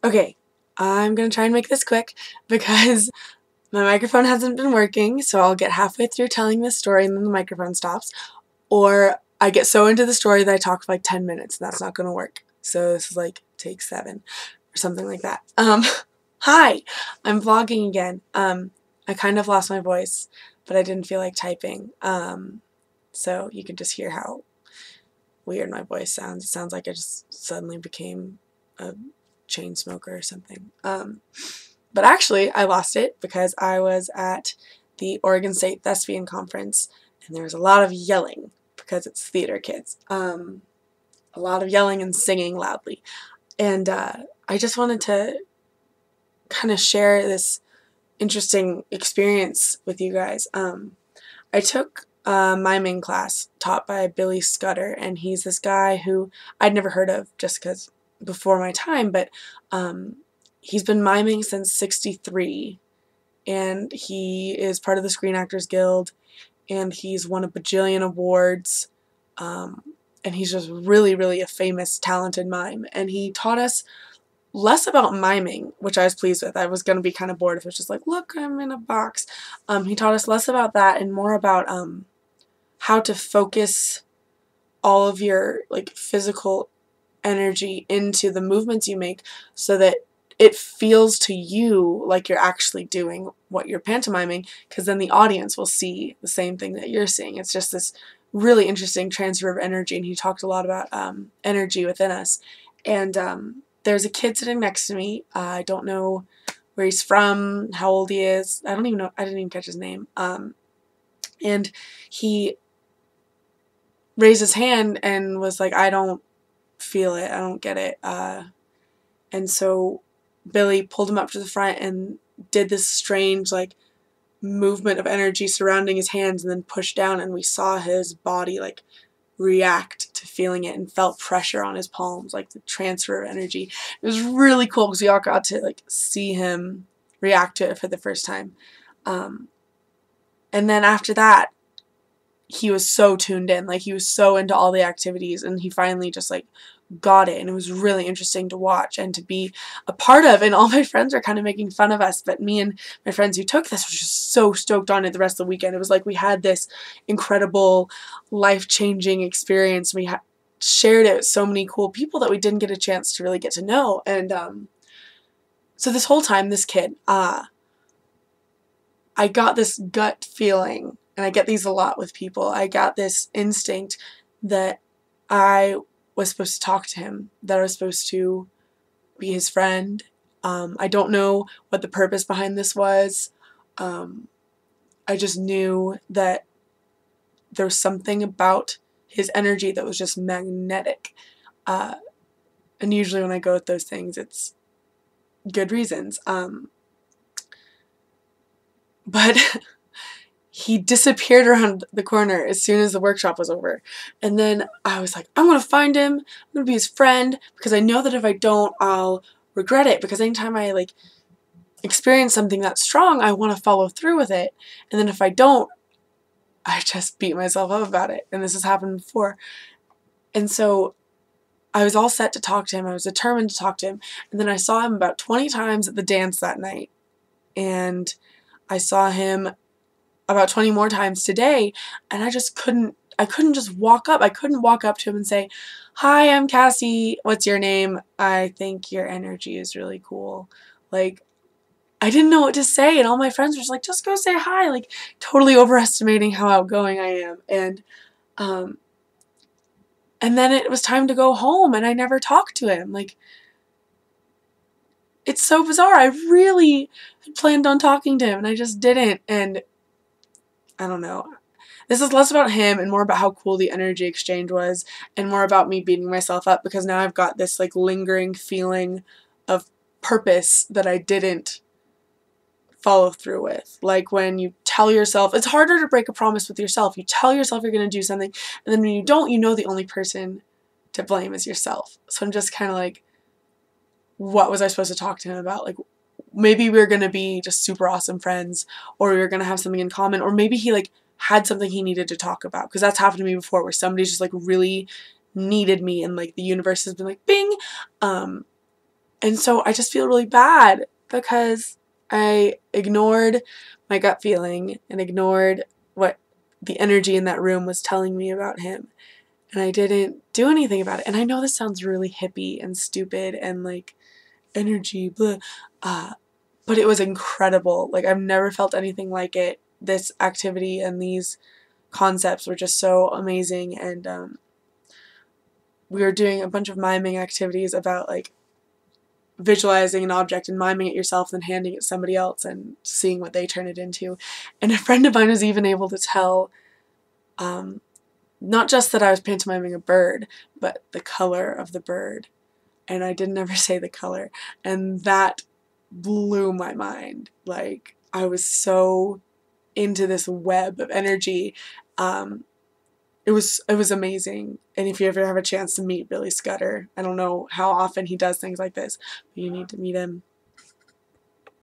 Okay, I'm gonna try and make this quick because my microphone hasn't been working, so I'll get halfway through telling this story and then the microphone stops. Or I get so into the story that I talk for like 10 minutes and that's not gonna work. So this is like take 7 or something like that. Hi, I'm vlogging again. I kind of lost my voice, but I didn't feel like typing. So you can just hear how weird my voice sounds. It sounds like I just suddenly became a chain smoker or something. But actually, I lost it because I was at the Oregon State Thespian conference, and there was a lot of yelling because it's theater kids. A lot of yelling and singing loudly. And I just wanted to kind of share this interesting experience with you guys. I took a miming class taught by Billy Scudder, and he's this guy who I'd never heard of just because before my time, but he's been miming since '63, and he is part of the Screen Actors Guild, and he's won a bajillion awards, and he's just really, really a famous, talented mime, and he taught us less about miming, which I was pleased with. I was going to be kind of bored if it was just like, look, I'm in a box. He taught us less about that and more about how to focus all of your like physical energy into the movements you make so that it feels to you like you're actually doing what you're pantomiming, because then the audience will see the same thing that you're seeing. It's just this really interesting transfer of energy, and he talked a lot about energy within us. And there's a kid sitting next to me. I don't know where he's from, how old he is. I don't even know. I didn't even catch his name. And he raised his hand and was like, I don't feel it. I don't get it. And so Billy pulled him up to the front and did this strange like movement of energy surrounding his hands and then pushed down, and we saw his body like react to feeling it and felt pressure on his palms, like the transfer of energy. It was really cool because we all got to like see him react to it for the first time. And then after that, he was so tuned in, like he was so into all the activities, and he finally just like got it, and it was really interesting to watch and to be a part of. And all my friends were kind of making fun of us, but me and my friends who took this were just so stoked on it the rest of the weekend. It was like we had this incredible life-changing experience. We shared it with so many cool people that we didn't get a chance to really get to know. And so this whole time, this kid, I got this gut feeling, and I get these a lot with people. I got this instinct that I was supposed to talk to him, that I was supposed to be his friend. I don't know what the purpose behind this was. I just knew that there was something about his energy that was just magnetic. And usually when I go with those things, it's good reasons. But he disappeared around the corner as soon as the workshop was over. And then I was like, I'm going to find him. I'm going to be his friend, because I know that if I don't, I'll regret it. Because anytime I like experience something that strong, I want to follow through with it. And then if I don't, I just beat myself up about it. And this has happened before. And so I was all set to talk to him. I was determined to talk to him. And then I saw him about 20 times at the dance that night. And I saw him about 20 more times today, and I couldn't just walk up. I couldn't walk up to him and say, hi, I'm Cassie. What's your name? I think your energy is really cool. Like, I didn't know what to say, and all my friends were just like, just go say hi, like totally overestimating how outgoing I am. And then it was time to go home, and I never talked to him. Like, it's so bizarre. I really had planned on talking to him, and I just didn't. And I don't know. This is less about him and more about how cool the energy exchange was, and more about me beating myself up, because now I've got this like lingering feeling of purpose that I didn't follow through with. Like when you tell yourself, it's harder to break a promise with yourself. You tell yourself you're going to do something, and then when you don't, you know the only person to blame is yourself. So I'm just kind of like, what was I supposed to talk to him about? Like, maybe we were going to be just super awesome friends, or we were going to have something in common, or maybe he like had something he needed to talk about, because that's happened to me before where somebody just like really needed me, and like the universe has been like bing, and And so I just feel really bad because I ignored my gut feeling and ignored what the energy in that room was telling me about him. And I didn't do anything about it. And I know this sounds really hippie and stupid and like energy, blah, but it was incredible. Like, I've never felt anything like it. This activity and these concepts were just so amazing. And we were doing a bunch of miming activities about like visualizing an object and miming it yourself, then handing it to somebody else and seeing what they turn it into. And a friend of mine was even able to tell not just that I was pantomiming a bird, but the color of the bird. And I didn't ever say the color. And that blew my mind. Like, I was so into this web of energy. It was amazing. And if you ever have a chance to meet Billy Scudder, I don't know how often he does things like this, but you need to meet him.